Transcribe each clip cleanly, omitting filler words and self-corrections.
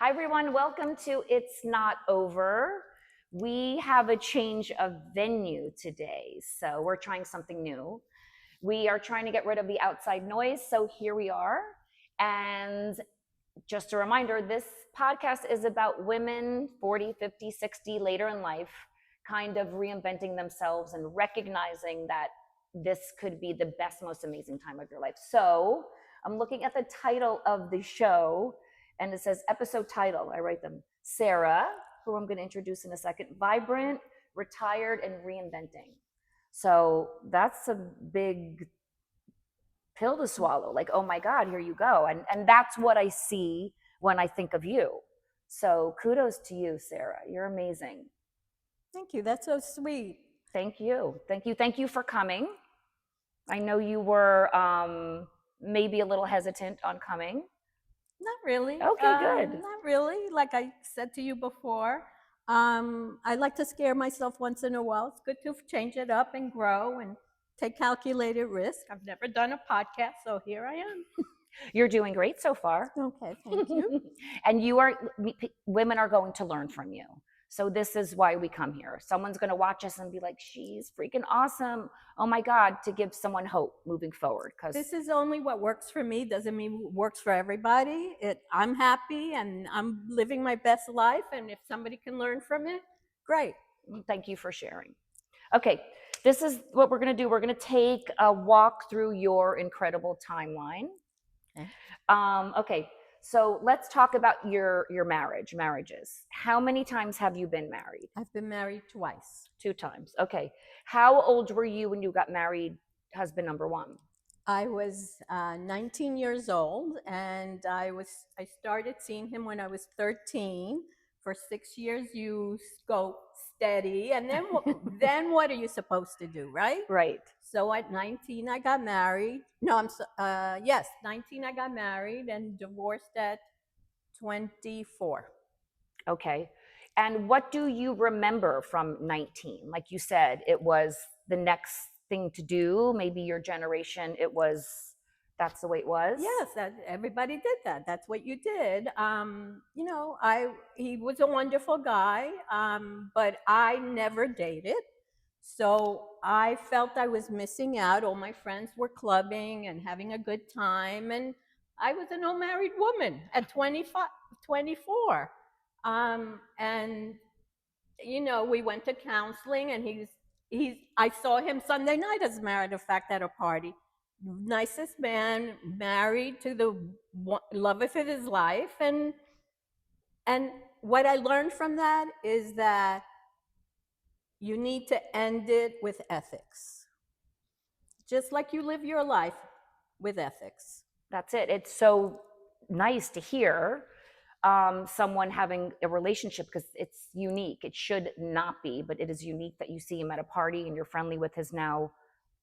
Hi, everyone. Welcome to It's Not Over. We have a change of venue today, so we're trying something new. We are trying to get rid of the outside noise, so here we are. And just a reminder, this podcast is about women 40, 50, 60, later in life, kind of reinventing themselves and recognizing that this could be the best, most amazing time of your life. So I'm looking at the title of the show, and it says episode title. I write them Sarah, who I'm going to introduce in a second, vibrant, retired, and reinventing. So that's a big pill to swallow. Like, oh my God, here you go. And that's what I see when I think of you. So kudos to you, Sarah. You're amazing. Thank you. That's so sweet. Thank you. Thank you. Thank you for coming. I know you were maybe a little hesitant on coming. Not really. Okay, good. Not really. Like I said to you before, I like to scare myself once in a while. It's good to change it up and grow and take calculated risk. I've never done a podcast, so here I am. You're doing great so far. Okay, thank you. And women are going to learn from you. So this is why we come here. Someone's going to watch us and be like, she's freaking awesome. Oh my God, to give someone hope moving forward. Because This is only what works for me. Doesn't mean it works for everybody. I'm happy and I'm living my best life. And if somebody can learn from it, great. Thank you for sharing. Okay, this is what we're going to do. We're going to take a walk through your incredible timeline. Okay, so let's talk about your marriages. How many times have you been married? I've been married twice. 2 times. Okay. How old were you when you got married, husband number 1? I was 19 years old, and I started seeing him when I was 13. For 6 years, you go steady, and then then what are you supposed to do, right? Right. So at 19, I got married. No, yes, 19, I got married and divorced at 24. Okay. And what do you remember from 19? Like you said, it was the next thing to do. Maybe your generation, that's the way it was. Yes, everybody did that. That's what you did. He was a wonderful guy, but I never dated. So I felt I was missing out. All my friends were clubbing and having a good time, and I was an unmarried woman at 25, 24. And we went to counseling, and I saw him Sunday night, as a matter of fact, at a party. Nicest man, married to the love of his life, and what I learned from that is that you need to end it with ethics, just like you live your life with ethics. That's it. It's so nice to hear someone having a relationship, because it's unique. It should not be, but it is unique that you see him at a party and you're friendly with his now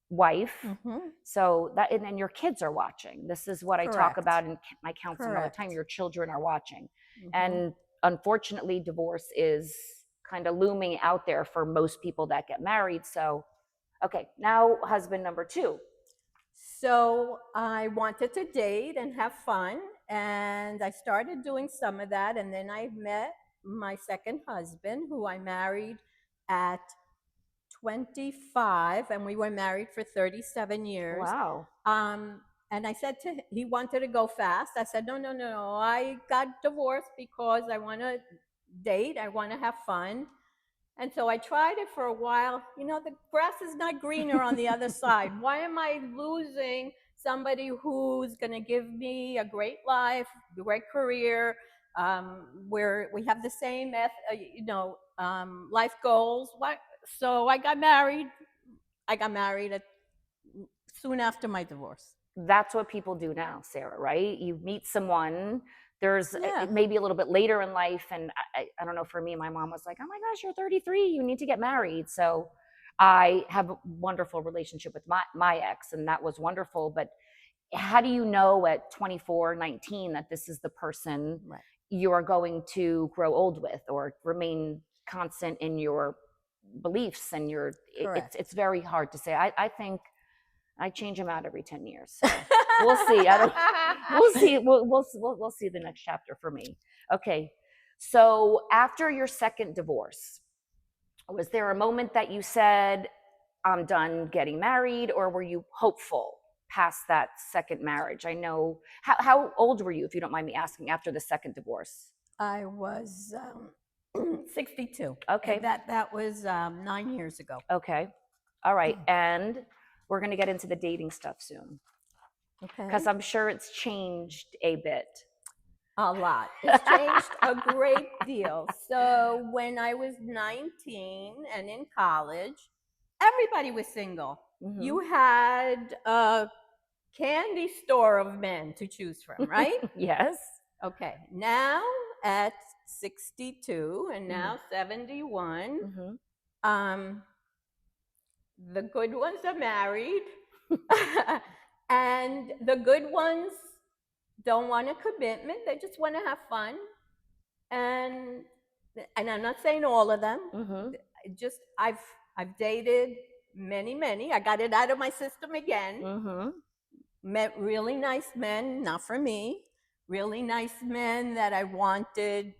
wife. Mm-hmm. So that, and then your kids are watching. This is what I talk about in my counseling all the time. Your children are watching. Mm-hmm. And unfortunately, divorce is kind of looming out there for most people that get married. So, okay, now husband number 2. So I wanted to date and have fun, and I started doing some of that, and then I met my second husband, who I married at 25, and we were married for 37 years. Wow. And I said he wanted to go fast. I said, no. I got divorced because I want to date. I want to have fun. And so I tried it for a while. The grass is not greener on the other side. Why am I losing somebody who's going to give me a great life, a great career, where we have the same, life goals? So I got married. Soon after my divorce. That's what people do now, Sarah, right? You meet someone, there's maybe a little bit later in life, and I don't know, for me, my mom was like, oh my gosh, you're 33, you need to get married. So I have a wonderful relationship with my ex, and that was wonderful. But how do you know at 24, 19 that this is the person you are going to grow old with or remain constant in your beliefs and it's very hard to say. I think I change them out every 10 years. So we'll see. I don't. We'll see. We'll see the next chapter for me. Okay. So after your second divorce, was there a moment that you said, I'm done getting married, or were you hopeful past that second marriage? I know. How old were you, if you don't mind me asking, after the second divorce? I was 62. Okay. That was 9 years ago. Okay. All right. And we're going to get into the dating stuff soon. Okay. Because I'm sure it's changed a bit. A lot. It's changed a great deal. So when I was 19 and in college, everybody was single. Mhm. You had a candy store of men to choose from, right? Yes. Okay. Now at 62 and now 71, Mhm. the good ones are married and the good ones don't want a commitment. They just want to have fun. And I'm not saying all of them. Mhm. Just I've dated many. I got it out of my system again. Mhm. Met really nice men, not for me. Really nice men that I wanted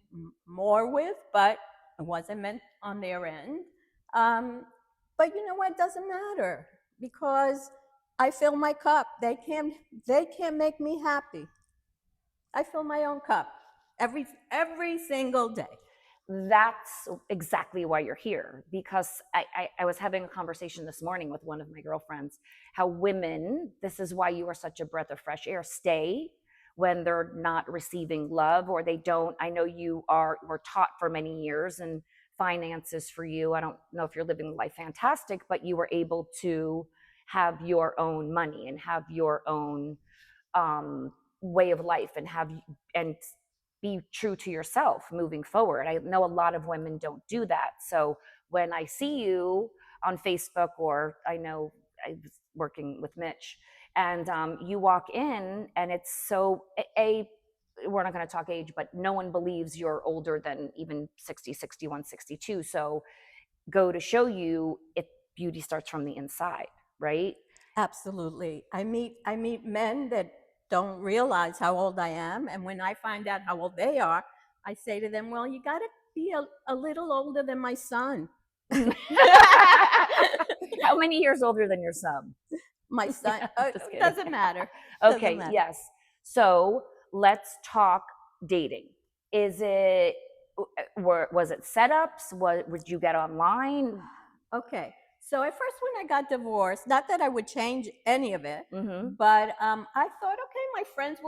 more with, but it wasn't meant on their end. But you know what? It doesn't matter because I fill my cup. They can't make me happy. I fill my own cup every single day. That's exactly why you're here, because I was having a conversation this morning with one of my girlfriends, how women, this is why you are such a breath of fresh air, stay when they're not receiving love, or they don't. I know were taught for many years, and finances for you, I don't know if you're living life fantastic, but you were able to have your own money and have your own way of life, and be true to yourself moving forward. I know a lot of women don't do that. So when I see you on Facebook, or I know I was working with Mitch, and you walk in, and it's so we're not going to talk age, but no one believes you're older than even 60, 61, 62. So go to show you, beauty starts from the inside, right? Absolutely. I meet men that don't realize how old I am, and when I find out how old they are, I say to them, "Well, you got to be a little older than my son." How many years older than your son? My son Just kidding. doesn't matter. Okay, Doesn't matter. yes. So let's talk dating. Was it setups? Would you get online? Okay. So at first, when I got divorced, not that I would change any of it, Mm-hmm. but I thought, okay, my friends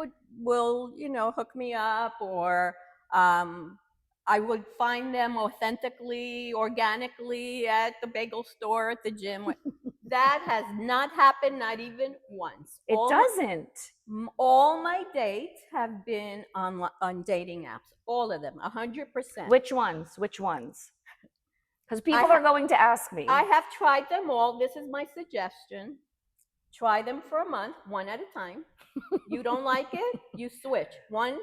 will hook me up, or I would find them authentically, organically at the bagel store, at the gym. That has not happened, not even once. It doesn't. All my dates have been on dating apps. All of them, 100%. Which ones? Which ones? Because people are going to ask me. I have tried them all. This is my suggestion. Try them for a month, one at a time. You don't like it, you switch. One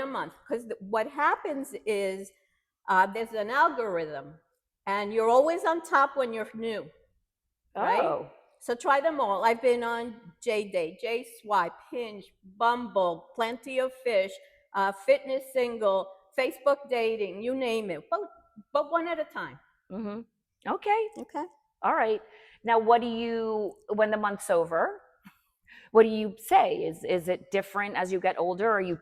a month. Because what happens is there's an algorithm, and you're always on top when you're new. Right? Oh. So try them all. I've been on JDate, JSwipe, Hinge, Bumble, Plenty of Fish, Fitness Single, Facebook Dating, you name it. But one at a time. Mm-hmm. Okay. Okay. All right. Now, when the month's over, what do you say? Is it different as you get older? Are you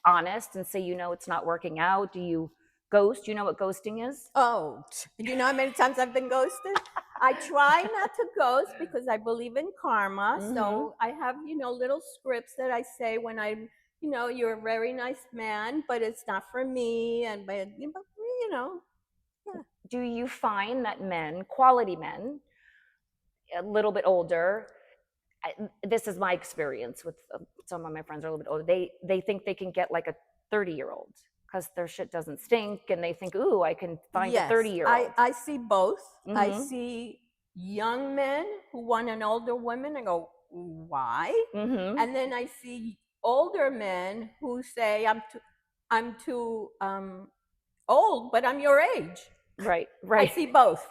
honest and say, it's not working out? Do you ghost? Do you know what ghosting is? Oh, do you know how many times I've been ghosted? I try not to ghost because I believe in karma. Mhm. So I have, little scripts that I say when I'm, you're a very nice man, but it's not for me. But yeah. Do you find that quality men, a little bit older, this is my experience with some of my friends are a little bit older, they think they can get like a 30-year-old because their shit doesn't stink, and they think, ooh, I can find a 30-year-old. I see both. Mhm. I see young men who want an older woman and go, why? Mhm. And then I see older men who say, I'm too old, but I'm your age. Right. I see both.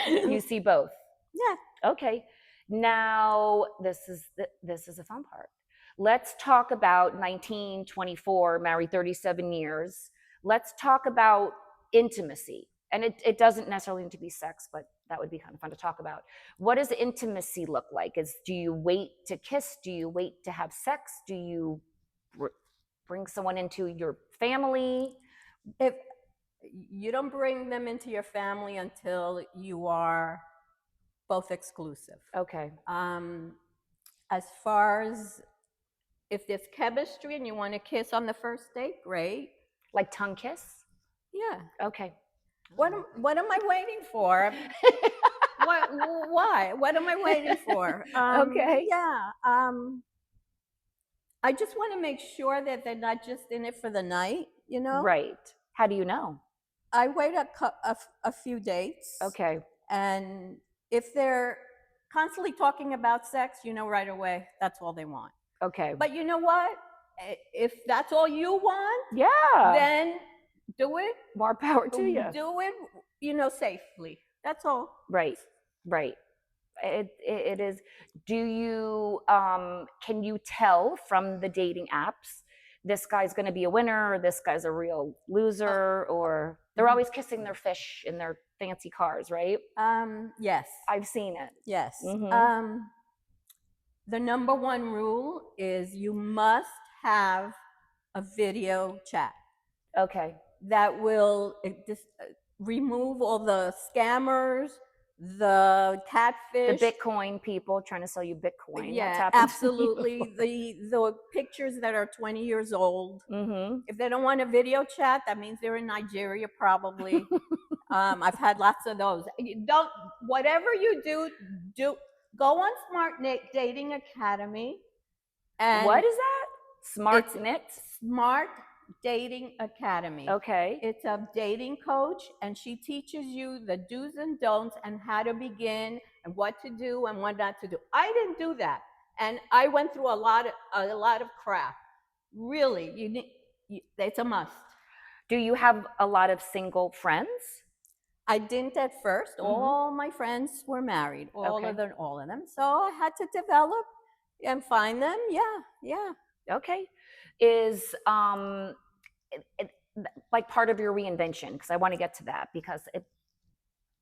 You see both. Yeah. Okay. Now, this is a fun part. Let's talk about 1924, married 37 years. Let's talk about intimacy. And it doesn't necessarily need to be sex, but that would be kind of fun to talk about. What does intimacy look like? Do you wait to kiss? Do you wait to have sex? Do you bring someone into your family? If you don't bring them into your family until you are both exclusive. Okay. As far as if there's chemistry and you want to kiss on the first date, great. Like tongue kiss? Yeah. Okay. What am I waiting for? Why? What am I waiting for? Okay. Yeah. I just want to make sure that they're not just in it for the night, you know? Right. How do you know? I wait a few dates. Okay. And if they're constantly talking about sex, you know right away that's all they want. Okay. But you know what? If that's all you want, yeah, then do it. More power to you. Do it, safely. That's all. Right. Right. It is. Do you can you tell from the dating apps this guy's going to be a winner or this guy's a real loser, or they're always kissing their fish in their fancy cars, right? Yes. I've seen it. Yes. The number one rule is you must have a video chat. Okay. That will remove all the scammers, the catfish, the Bitcoin people trying to sell you Bitcoin. Yeah, absolutely. The pictures that are 20 years old. If they don't want a video chat, that means they're in Nigeria probably. I've had lots of those. Whatever you do, go on Smart Dating Academy. And what is that? Smart Dating Academy. Okay. It's a dating coach, and she teaches you the do's and don'ts and how to begin and what to do and what not to do. I didn't do that, and I went through a lot of crap. Really, it's a must. Do you have a lot of single friends? I didn't at first. All my friends were married, all of them. So I had to develop and find them. Yeah. Okay. Is like part of your reinvention, because I want to get to that, because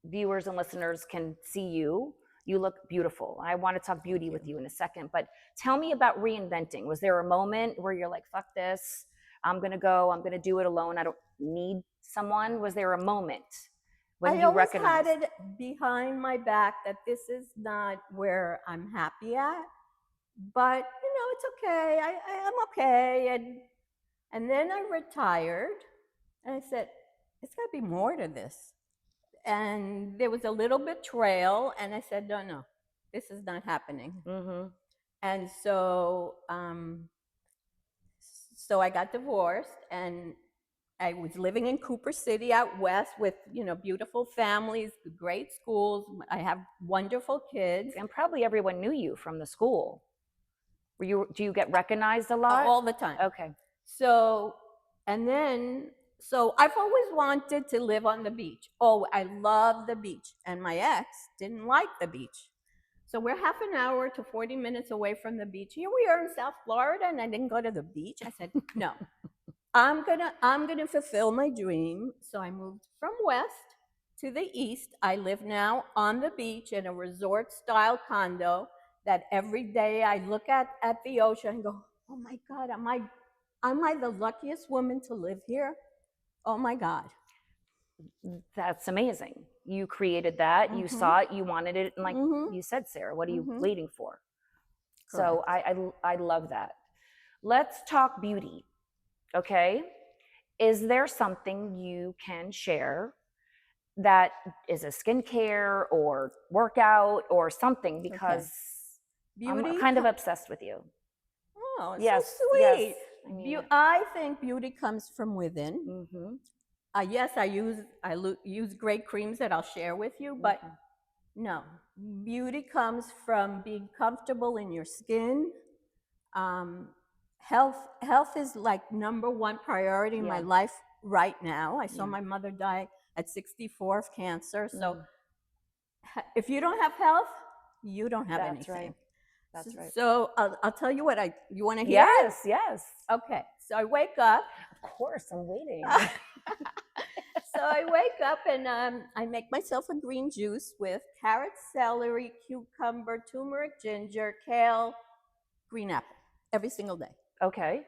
viewers and listeners can see you. You look beautiful. I want to talk beauty with you in a second, but tell me about reinventing. Was there a moment where you're like, fuck this, I'm going to do it alone, I don't need someone? Was there a moment when you recognized? I always had it behind my back that this is not where I'm happy at, but it's okay. I'm okay. And then I retired, and I said, it's got to be more to this. And there was a little betrayal, and I said, no, this is not happening. And so I got divorced, and I was living in Cooper City out west with, beautiful families, great schools. I have wonderful kids. And probably everyone knew you from the school. Do you get recognized a lot? All the time. Okay. So I've always wanted to live on the beach. Oh, I love the beach. And my ex didn't like the beach. So we're half an hour to 40 minutes away from the beach. Here we are in South Florida, and I didn't go to the beach. I said, no, I'm gonna fulfill my dream. So I moved from west to the east. I live now on the beach in a resort-style condo that every day I look at the ocean and go, oh my God, am I the luckiest woman to live here? Oh my God. That's amazing. You created that. You saw it. You wanted it. And like you said, Sarah, what are you waiting for? Correct. So I love that. Let's talk beauty. Okay. Is there something you can share that is a skincare or workout or something? Because beauty? I'm kind of obsessed with you. Oh, yes, so sweet. Yes. I think beauty comes from within. Yes, I use great creams that I'll share with you, but no, beauty comes from being comfortable in your skin. Health is like number one priority in my life right now. I saw my mother die at 64 of cancer. So if you don't have health, You don't have That's anything. right. That's right. So I'll tell you what you want to hear Yes, yes. Okay. So I wake up. Of course, I'm waiting. So I wake up and I make myself a green juice with carrot, celery, cucumber, turmeric, ginger, kale, green apple every single day. Okay.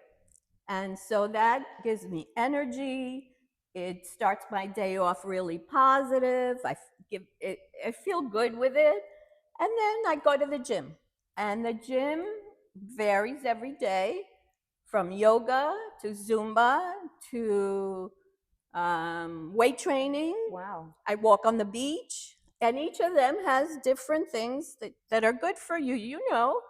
And so that gives me energy. It starts my day off really positive. I feel good with it. And then I go to the gym. And the gym varies every day from yoga to Zumba to weight training. Wow. I walk on the beach. And each of them has different things that are good for you. You know,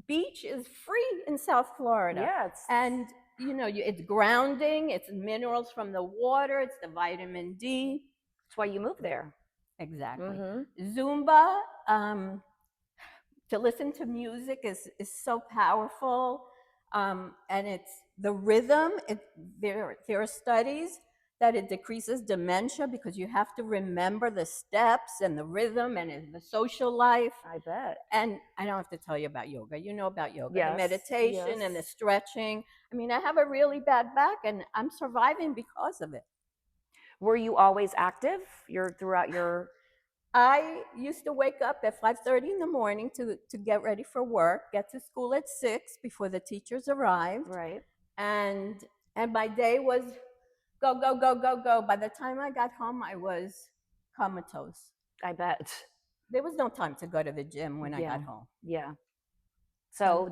beach is free in South Florida. Yeah, And you know, it's grounding, it's minerals from the water, it's the vitamin D. that's why you moved there. Exactly. Mm-hmm. Zumba, to listen to music is so powerful. And it's the rhythm. There are studies that it decreases dementia because you have to remember the steps and the rhythm and the social life. I bet. And I don't have to tell you about yoga. You know about yoga, Yes, the meditation and the yes. stretching. I mean, I have a really bad back and I'm surviving because of it. Were you always active? Throughout your I used to wake up at 5:30 in the morning to get ready for work, get to school at 6 before the teachers arrived. right? And my day was go, go, go, go, go. By the time I got home, I was comatose. I bet. There was no time to go to the gym when I Yeah. got home. Yeah. So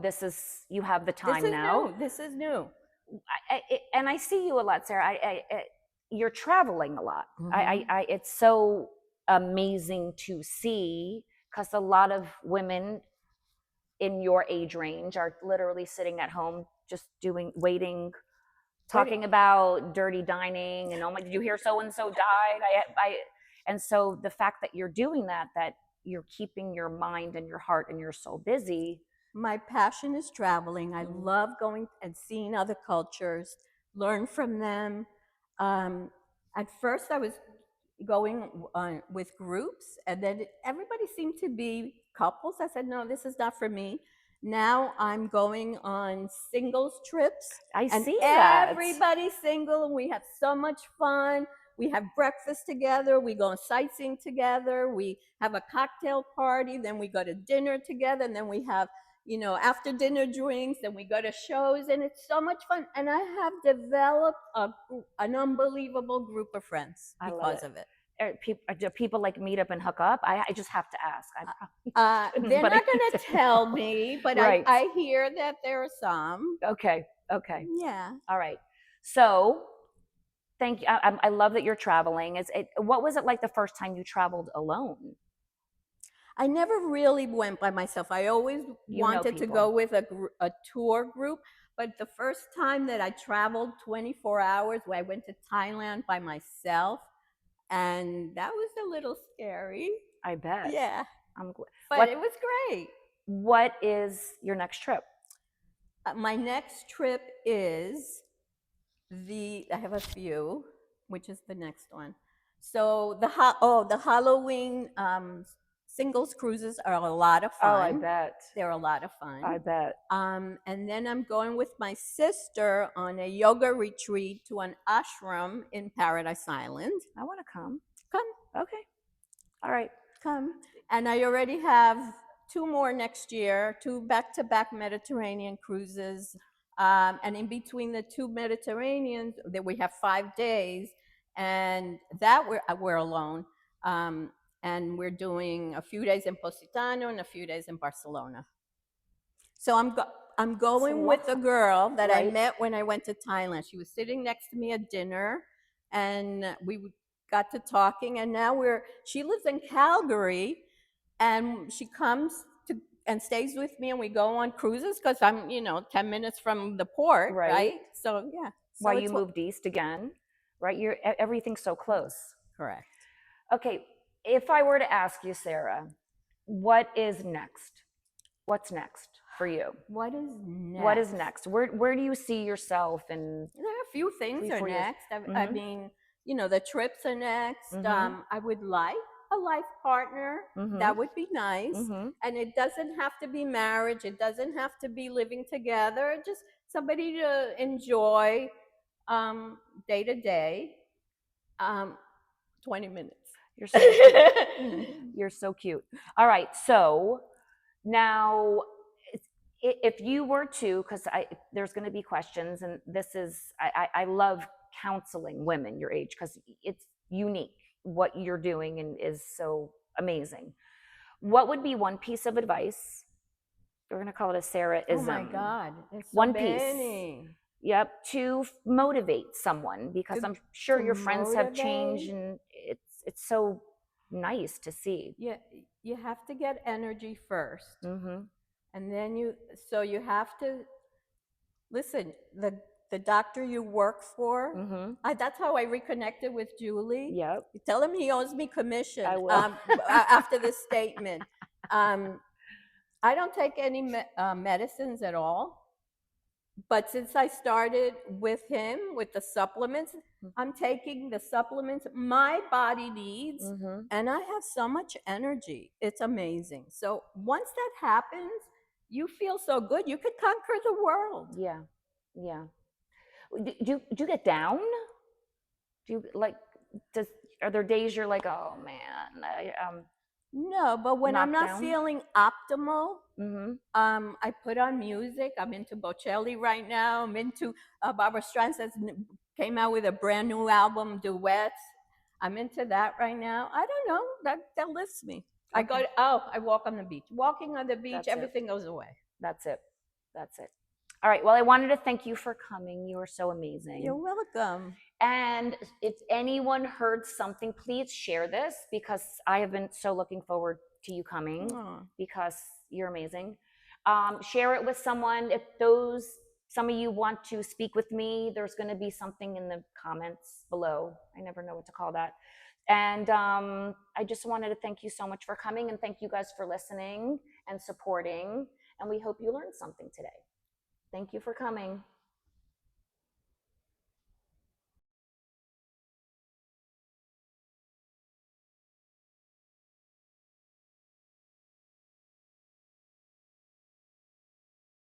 you have the time This is now. new. This is new. And I see you a lot, Sarah. You're traveling a lot. Mhm. It's so amazing to see because a lot of women in your age range are literally sitting at home just waiting, talking about dirty dining and oh my, did you hear so and so died? And so the fact that you're doing that you're keeping your mind and your heart and your soul busy. My passion is traveling. I love going and seeing other cultures, learn from them. At first, I was going with groups, and then everybody seemed to be couples. I said, no, this is not for me. Now I'm going on singles trips, I and see that. everybody's single, and we have so much fun. We have breakfast together. We go sightseeing together. We have a cocktail party. Then we go to dinner together, and then we have after dinner drinks, and we go to shows, and it's so much fun. And I have developed an unbelievable group of friends because of it. Do people like meet up and hook up? I just have to ask. They're not going to tell me, but right. I hear that there are some. Okay. Yeah. All right. So thank you. I love that you're traveling. What was it like the first time you traveled alone? I never really went by myself. I always wanted to go with a tour group. But the first time that I traveled 24 hours, where I went to Thailand by myself, and that was a little scary. I bet. Yeah. But it was great. What is your next trip? My next trip is I have a few, which is the next one. So the Halloween singles cruises are a lot of fun. Oh, I bet. They're a lot of fun. I bet. And then I'm going with my sister on a yoga retreat to an ashram in Paradise Island. I want to come. Come. Okay. All right. Come. And I already have 2 more next year, 2 back-to-back Mediterranean cruises. And in between the 2 Mediterraneans, that we have 5 days, and that we're alone. And we're doing a few days in Positano and a few days in Barcelona. So I'm going with a girl that I met when I went to Thailand. She was sitting next to me at dinner, and we got to talking. And now she lives in Calgary, and she comes and stays with me, and we go on cruises because I'm 10 minutes from the port, right? So yeah. So while you moved east again, right? Everything's so close. Correct. Okay, if I were to ask you, Sarah, what is next? What's next for you? What is next? What is next? Where do you see yourself? And there are a few things are next. I mean, the trips are next. I would like a life partner. That would be nice. And it doesn't have to be marriage. It doesn't have to be living together. Just somebody to enjoy day to day. 20 minutes. You're so cute. You're so cute. All right. So now, if you were to, because there's going to be questions, and this is, I love counseling women your age because it's unique what you're doing and is so amazing. What would be one piece of advice? We're going to call it a Sarah-ism. Oh my God. It's so one many. piece. Yep, to motivate someone, because I'm sure your friends have changed, and it's so nice to see. Yeah, you have to get energy first, and then you have to listen. The doctor you work for. That's how I reconnected with Julie. Yep. You tell him he owes me commission. I will. After this statement, I don't take any medicines at all. But since I started with him with the supplements, I'm taking the supplements my body needs, and I have so much energy. It's amazing. So once that happens, you feel so good. You could conquer the world. Yeah, yeah. Do you get down? Do you like? Are there days you're like, oh man, No, but when I'm not down? feeling optimal, I put on music. I'm into Bocelli right now. I'm into Barbara Streisand came out with a brand new album, duets. I'm into that right now. I don't know. That lifts me. Okay. I walk on the beach. Walking on the beach, everything goes away. That's it. That's it. All right. Well, I wanted to thank you for coming. You are so amazing. You're welcome. And if anyone heard something, please share this, because I have been so looking forward to you coming. Because you're amazing. Share it with someone. If some of you want to speak with me, there's going to be something in the comments below. I never know what to call that. And I just wanted to thank you so much for coming, and thank you guys for listening and supporting. And we hope you learned something today. Thank you for coming.